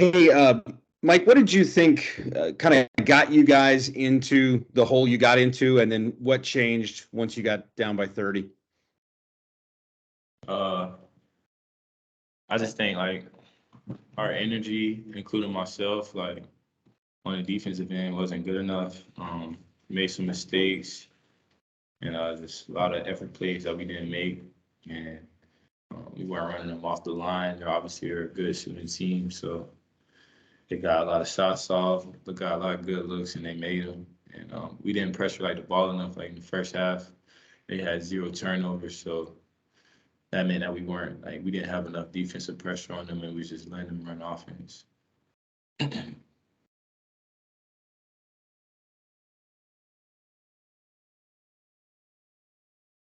Hey, Mike, what did you think kind of got you guys into the hole you got into, and then what changed once you got down by 30? Uh, I just think like our energy, including myself, like on the defensive end, wasn't good enough. Made some mistakes, and just a lot of effort plays that we didn't make, and we weren't running them off the line. They're obviously a good shooting team, so they got a lot of shots off, they got a lot of good looks, and they made them. And we didn't pressure like the ball enough. Like in the first half, they had 0 turnovers, so that meant that we didn't have enough defensive pressure on them, and we just letting them run offense.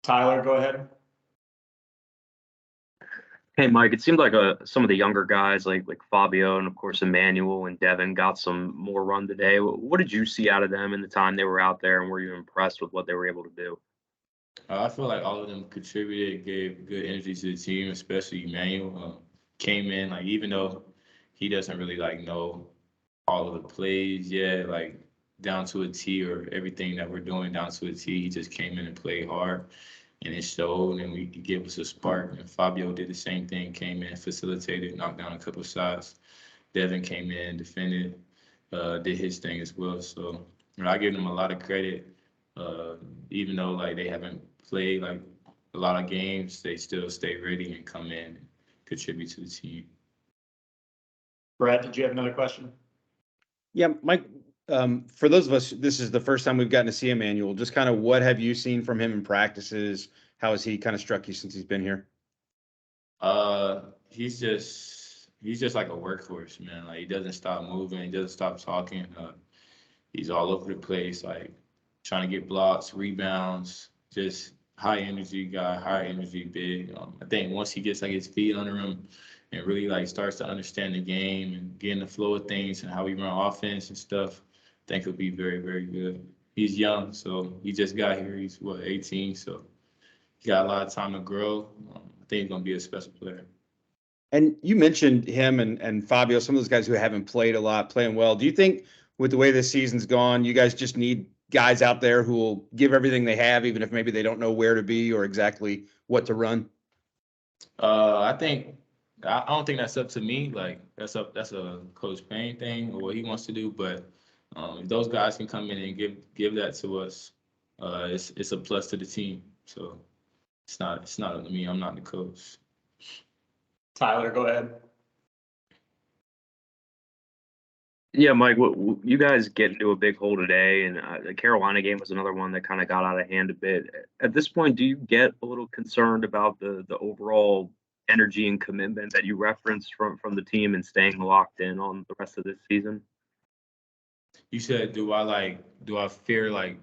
Tyler, go ahead. Hey, Mike, it seemed like some of the younger guys like Fabio and, of course, Emmanuel and Devin got some more run today. What did you see out of them in the time they were out there, and were you impressed with what they were able to do? I feel like all of them contributed, gave good energy to the team, especially Emmanuel. Came in, like, even though he doesn't really, like, know all of the plays yet, like, down to a T or everything that we're doing down to a T, he just came in and played hard. And it showed, and we gave us a spark. And Fabio did the same thing, came in, facilitated, knocked down a couple of shots. Devin came in, defended, did his thing as well. So I give them a lot of credit, even though like they haven't played like a lot of games, they still stay ready and come in and contribute to the team. Brett, did you have another question? Yeah, Mike, for those of us, this is the first time we've gotten to see Emmanuel. Just kind of what have you seen from him in practices? How has he kind of struck you since he's been here? He's just like a workhorse, man. Like he doesn't stop moving, he doesn't stop talking. He's all over the place, like trying to get blocks, rebounds, just high energy guy, high energy big. I think once he gets like his feet under him and really like starts to understand the game and get in the flow of things and how we run offense and stuff, I think he'll be very, very good. He's young, so he just got here. He's 18, so he got a lot of time to grow. I think he's gonna be a special player. And you mentioned him and Fabio, some of those guys who haven't played a lot, playing well. Do you think with the way this season's gone, you guys just need guys out there who will give everything they have, even if maybe they don't know where to be or exactly what to run? I don't think that's up to me. Like that's a Coach Payne thing or what he wants to do. But if those guys can come in and give that to us, it's a plus to the team. So it's not up to me. I'm not the coach. Tyler, go ahead. Yeah, Mike, you guys get into a big hole today, and the Carolina game was another one that kind of got out of hand a bit. At this point, do you get a little concerned about the overall energy and commitment that you referenced from the team and staying locked in on the rest of this season? You said, do I fear like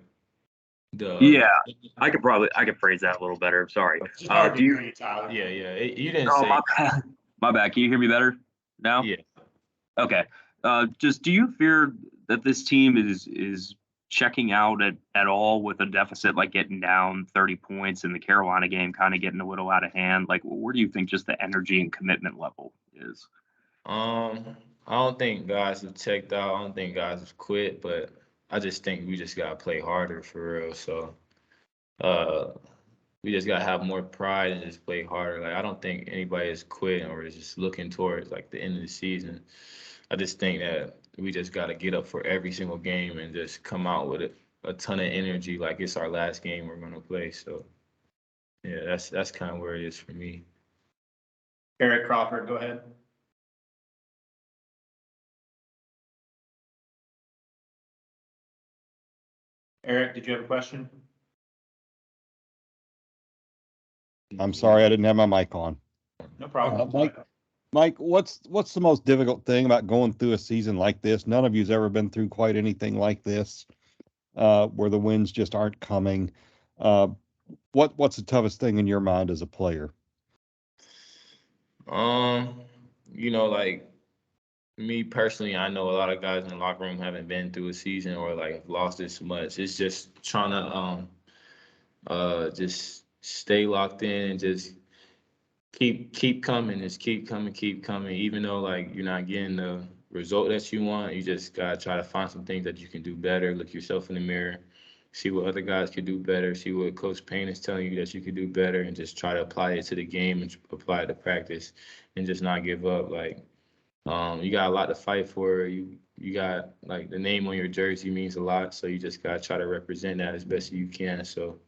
the? Yeah, I could phrase that a little better. Sorry. Do you? Tyler. Yeah. You didn't Oh, say. my bad. Can you hear me better now? Yeah. Okay. Just do you fear that this team is checking out at all with a deficit, like getting down 30 points in the Carolina game, kind of getting a little out of hand? Like, where do you think just the energy and commitment level is? I don't think guys have checked out. I don't think guys have quit, but I just think we just gotta play harder for real. So, we just gotta have more pride and just play harder. Like I don't think anybody is quitting or is just looking towards like the end of the season. I just think that we just gotta get up for every single game and just come out with a ton of energy, like it's our last game we're gonna play. So, yeah, that's kind of where it is for me. Eric Crawford, go ahead. Eric, did you have a question? I'm sorry, I didn't have my mic on. No problem. Mike, what's the most difficult thing about going through a season like this? None of you's ever been through quite anything like this, where the wins just aren't coming. What's the toughest thing in your mind as a player? Like me personally, I know a lot of guys in the locker room haven't been through a season or like have lost this much. It's just trying to just stay locked in and just keep coming, just keep coming, even though like you're not getting the result that you want. You just gotta try to find some things that you can do better. Look yourself in the mirror, see what other guys could do better, see what Coach Payne is telling you that you could do better, and just try to apply it to the game and apply it to practice, and just not give up. Like, you got a lot to fight for. You got, like, the name on your jersey means a lot, so you just gotta try to represent that as best as you can. So,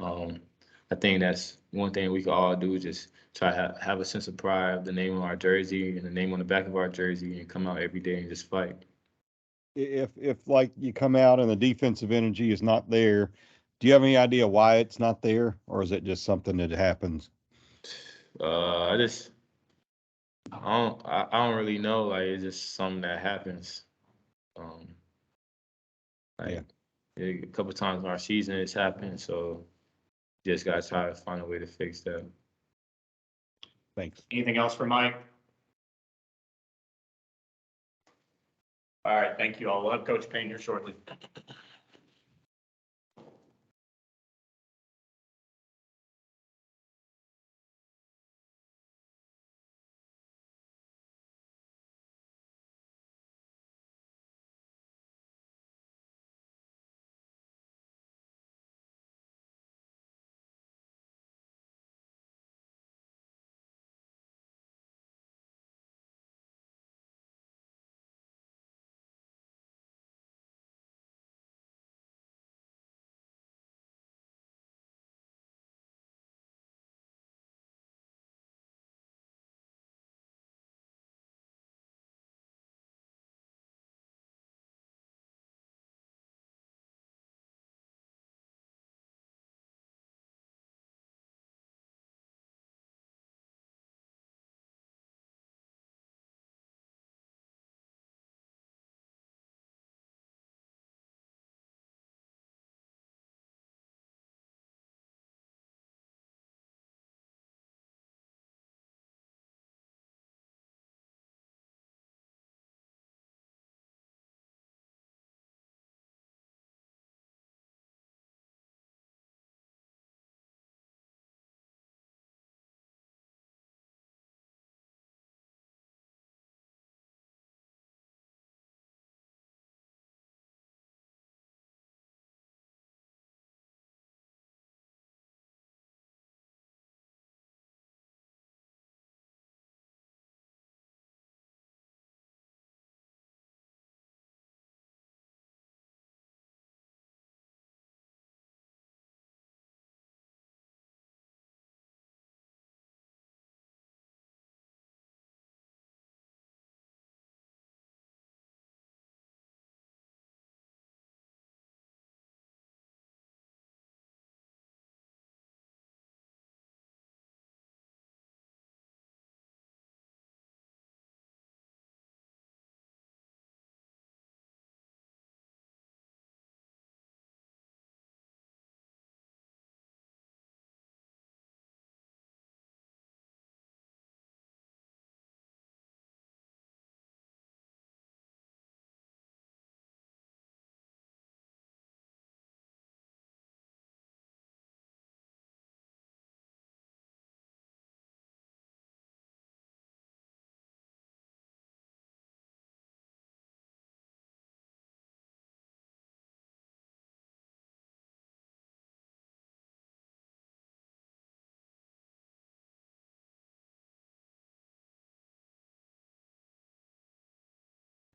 I think that's one thing we can all do, is just try to have a sense of pride of the name on our jersey and the name on the back of our jersey, and come out every day and just fight. If like you come out and the defensive energy is not there, do you have any idea why it's not there, or is it just something that happens? I just I don't really know. Like, it's just something that happens. Like, a couple times in our season it's happened, so just gotta try to find a way to fix that. Thanks. Anything else for Mike? All right, thank you all. We'll have Coach Payne here shortly.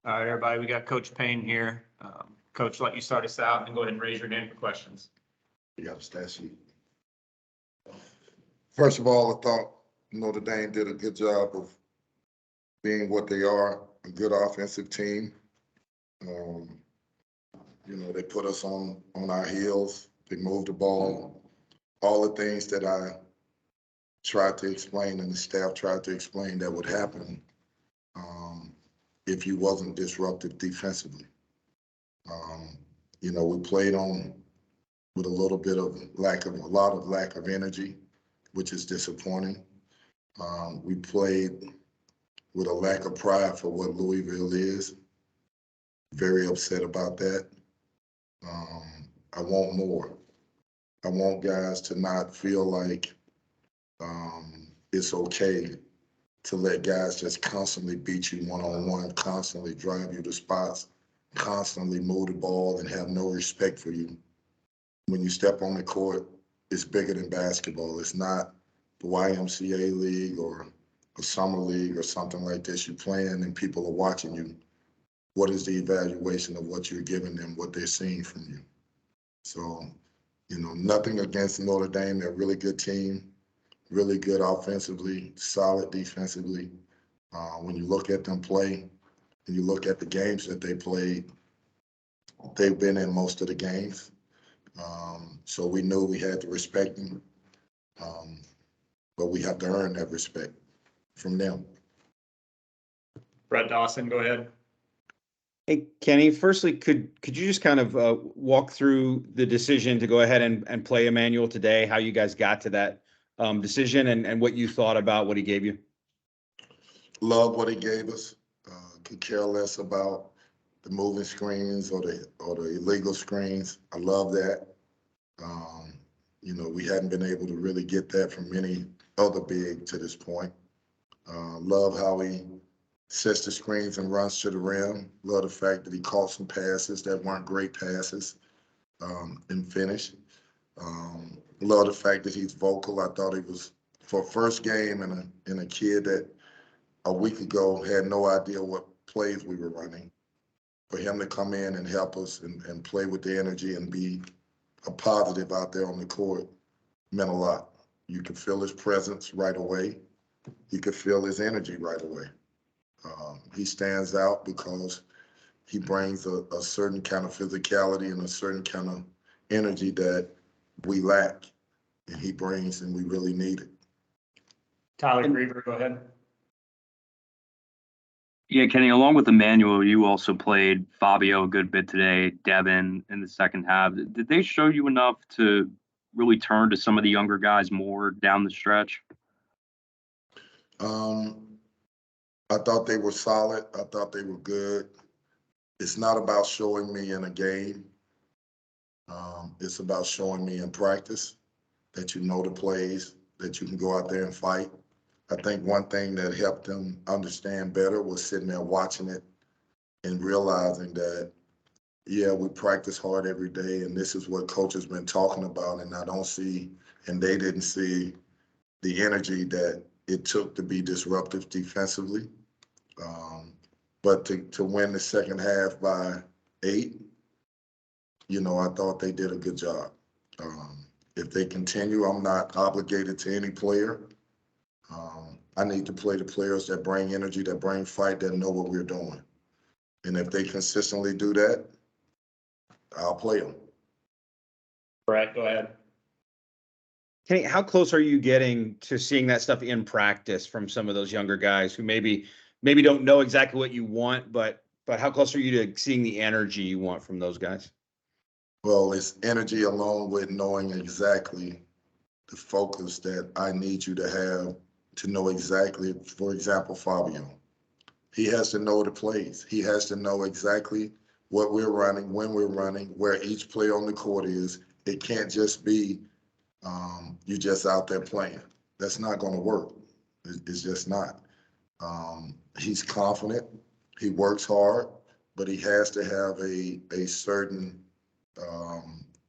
All right, everybody, we got Coach Payne here. Coach, let you start us out and go ahead and raise your name for questions. You got a stat sheet. First of all, I thought Notre Dame did a good job of being what they are, a good offensive team. They put us on our heels. They moved the ball. All the things that I tried to explain and the staff tried to explain that would happen if you wasn't disruptive defensively. We played on with a little bit of lack of energy, which is disappointing. We played with a lack of pride for what Louisville is. Very upset about that. I want more. I want guys to not feel like it's okay to let guys just constantly beat you one-on-one, constantly drive you to spots, constantly move the ball and have no respect for you. When you step on the court, it's bigger than basketball. It's not the YMCA league or a summer league or something like this. You're playing and people are watching you. What is the evaluation of what you're giving them, what they're seeing from you? So, nothing against Notre Dame. They're a really good team, really good offensively, solid defensively. When you look at them play, and you look at the games that they played, they've been in most of the games. So we knew we had to respect them, but we have to earn that respect from them. Brett Dawson, go ahead. Hey, Kenny, firstly, could you just kind of walk through the decision to go ahead and play Emmanuel today, how you guys got to that decision and what you thought about what he gave you? Love what he gave us. Could care less about the moving screens or the illegal screens. I love that. We hadn't been able to really get that from any other big to this point. Love how he sets the screens and runs to the rim. Love the fact that he caught some passes that weren't great passes and finished. Love the fact that he's vocal. I thought he was, for first game and a kid that a week ago had no idea what plays we were running. For him to come in and help us and play with the energy and be a positive out there on the court meant a lot. You could feel his presence right away. You could feel his energy right away. He stands out because he brings a certain kind of physicality and a certain kind of energy that we lack, and he brings, and we really need it. Tyler Griever, go ahead. Yeah, Kenny, along with Emmanuel, you also played Fabio a good bit today, Devin in the second half. Did they show you enough to really turn to some of the younger guys more down the stretch? I thought they were solid. I thought they were good. It's not about showing me in a game. It's about showing me in practice that you know the plays, that you can go out there and fight. I think one thing that helped them understand better was sitting there watching it and realizing that, yeah, we practice hard every day, and this is what coach has been talking about, and I don't see, and they didn't see the energy that it took to be disruptive defensively. But to win the second half by 8, I thought they did a good job. If they continue, I'm not obligated to any player. I need to play the players that bring energy, that bring fight, that know what we're doing. And if they consistently do that, I'll play them. Brett, go ahead. Kenny, how close are you getting to seeing that stuff in practice from some of those younger guys who maybe don't know exactly what you want, but how close are you to seeing the energy you want from those guys? Well, it's energy along with knowing exactly the focus that I need you to have to know exactly, for example, Fabio. He has to know the plays. He has to know exactly what we're running, when we're running, where each play on the court is. It can't just be you just out there playing. That's not going to work. It's just not. He's confident. He works hard, but he has to have a certain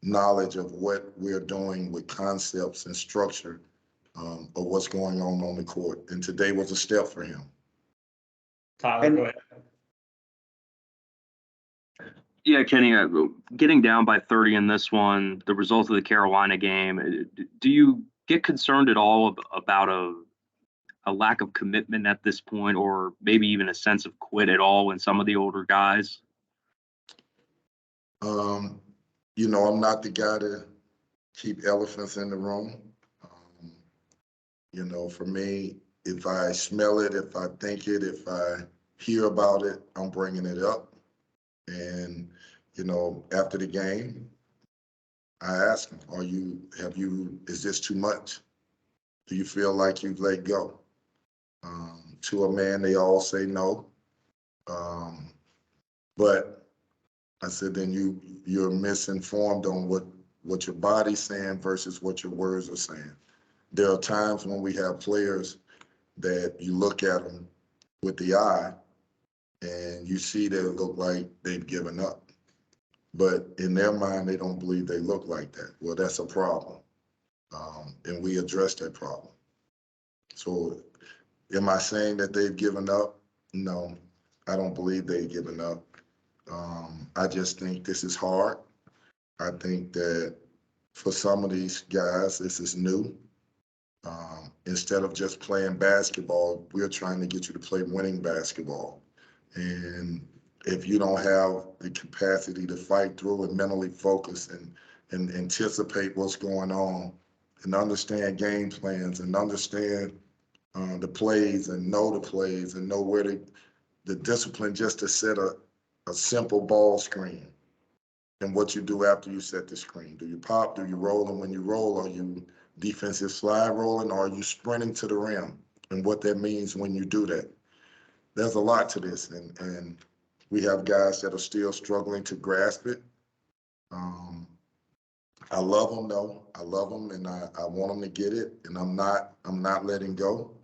knowledge of what we're doing with concepts and structure of what's going on the court. And today was a step for him. Tyler, go ahead. Yeah, Kenny, getting down by 30 in this one, the result of the Carolina game, do you get concerned at all about a lack of commitment at this point, or maybe even a sense of quit at all in some of the older guys? I'm not the guy to keep elephants in the room. For me, if I smell it, if I think it, if I hear about it, I'm bringing it up. And, after the game, I ask him, is this too much? Do you feel like you've let go? To a man, they all say no. But I said, then you're misinformed on what your body's saying versus what your words are saying. There are times when we have players that you look at them with the eye and you see they look like they've given up. But in their mind, they don't believe they look like that. Well, that's a problem. And we address that problem. So am I saying that they've given up? No, I don't believe they've given up. I just think this is hard. I think that for some of these guys, this is new. Instead of just playing basketball, we're trying to get you to play winning basketball. And if you don't have the capacity to fight through and mentally focus and anticipate what's going on and understand game plans and understand the plays and know the plays and know where the discipline just to set a simple ball screen and what you do after you set the screen. Do you pop? Do you roll? And when you roll, are you defensive slide rolling or are you sprinting to the rim? And what that means when you do that. There's a lot to this. And we have guys that are still struggling to grasp it. I love them though. I love them and I want them to get it. And I'm not letting go.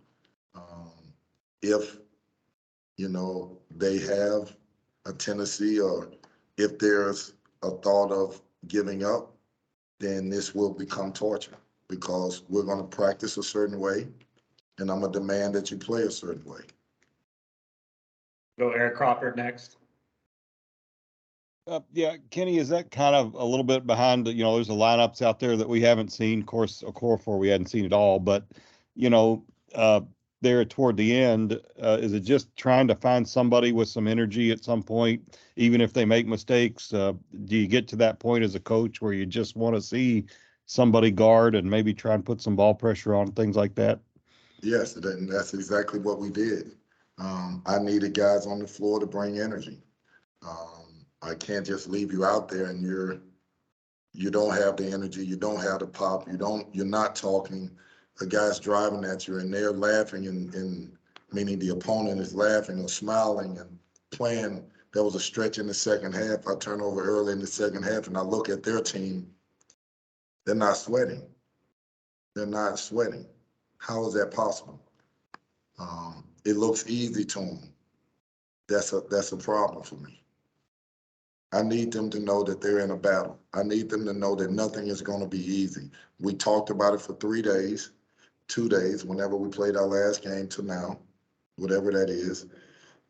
If, they have a tendency or if there's a thought of giving up, then this will become torture because we're going to practice a certain way and I'm going to demand that you play a certain way. Go Eric Crawford next. Yeah, Kenny, is that kind of a little bit behind, there's the lineups out there that we haven't seen, of course, a core four we hadn't seen at all, but, there toward the end, is it just trying to find somebody with some energy at some point, even if they make mistakes? Do you get to that point as a coach where you just want to see somebody guard and maybe try and put some ball pressure on, things like that? Yes, that's exactly what we did. I needed guys on the floor to bring energy. I can't just leave you out there and you don't have the energy, you don't have the pop, you're not talking. The guy's driving at you and they're laughing and meaning the opponent is laughing or smiling and playing. There was a stretch in the second half. I turned over early in the second half and I look at their team. They're not sweating. They're not sweating. How is that possible? It looks easy to them. That's a problem for me. I need them to know that they're in a battle. I need them to know that nothing is going to be easy. We talked about it for 3 days, 2 days, whenever we played our last game to now, whatever that is.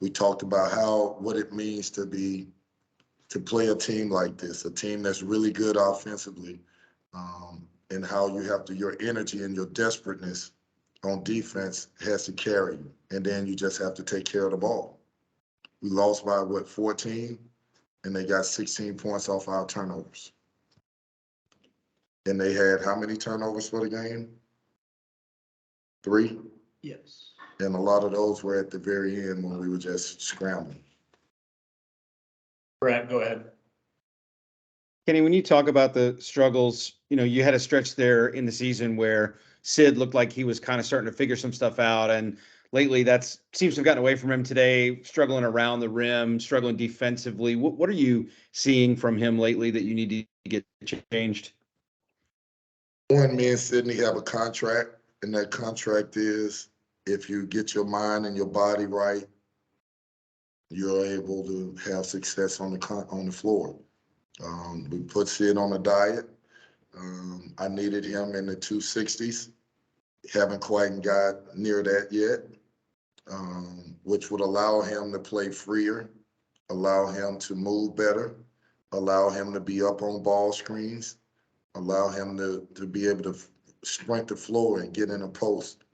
We talked about what it means to play a team like this, a team that's really good offensively, and how you have your energy and your desperateness on defense has to carry you. And then you just have to take care of the ball. We lost by 14? And they got 16 points off our turnovers. And they had how many turnovers for the game? 3? Yes. And a lot of those were at the very end when we were just scrambling. Brett, go ahead. Kenny, when you talk about the struggles, you had a stretch there in the season where Sid looked like he was kind of starting to figure some stuff out. And lately that seems to have gotten away from him today, struggling around the rim, struggling defensively. What are you seeing from him lately that you need to get changed? One, me and Sydney have a contract, and that contract is if you get your mind and your body right, you're able to have success on the floor. We put Sid on a diet. I needed him in the 260s. Haven't quite got near that yet, which would allow him to play freer, allow him to move better, allow him to be up on ball screens, allow him to be able to sprint the floor and get in a post.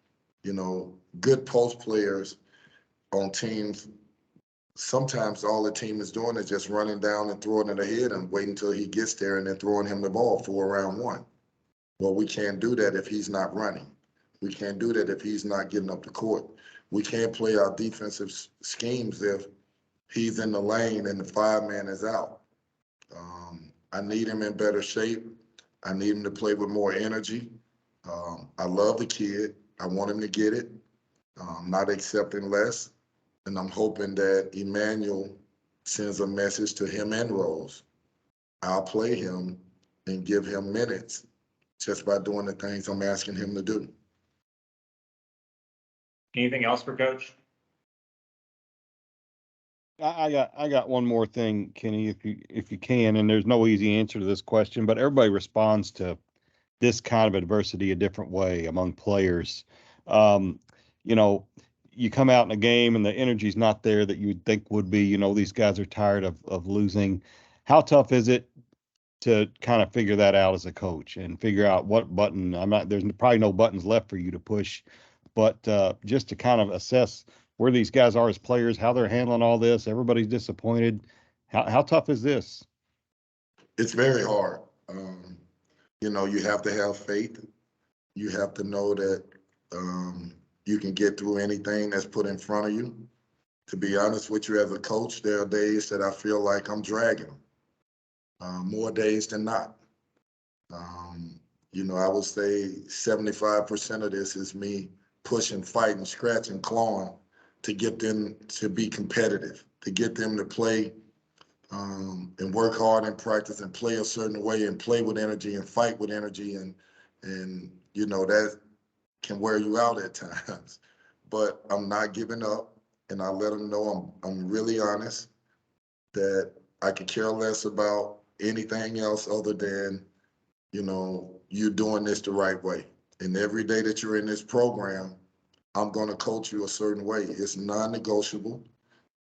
Good post players on teams, sometimes all the team is doing is just running down and throwing it ahead and waiting until he gets there and then throwing him the ball for round 1. Well, we can't do that if he's not running. We can't do that if he's not getting up the court. We can't play our defensive schemes if he's in the lane and the 5-man is out. I need him in better shape. I need him to play with more energy. I love the kid. I want him to get it. Not accepting less. And I'm hoping that Emmanuel sends a message to him and Rose. I'll play him and give him minutes just by doing the things I'm asking him to do. Anything else for Coach? I got one more thing, Kenny, if you can, and there's no easy answer to this question, but everybody responds to this kind of adversity a different way among players. Um, you know, you come out in a game and the energy's not there that you would think would be. You know, these guys are tired of losing. How tough is it to kind of figure that out as a coach and figure out what button? There's probably no buttons left for you to push, but just to kind of assess where these guys are as players, how they're handling all this. Everybody's disappointed. How tough is this? It's very hard. You know, you have to have faith. You have to know that you can get through anything that's put in front of you. To be honest with you, as a coach, there are days that I feel like I'm dragging them, more days than not. You know, I would say 75% of this is me pushing, fighting, scratching, clawing to get them to be competitive, to get them to play and work hard in practice and play a certain way and play with energy and fight with energy and you know that can wear you out at times. But I'm not giving up, and I let them know I'm really honest that I could care less about anything else other than, you know, you doing this the right way. And every day that you're in this program, I'm going to coach you a certain way. It's non-negotiable.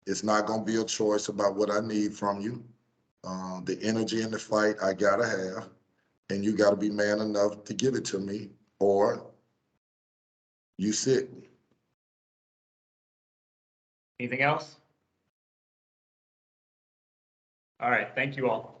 It's not going to be a choice about what I need from you. The energy in the fight I got to have, and you got to be man enough to give it to me, or you sit. Anything else? All right, thank you all.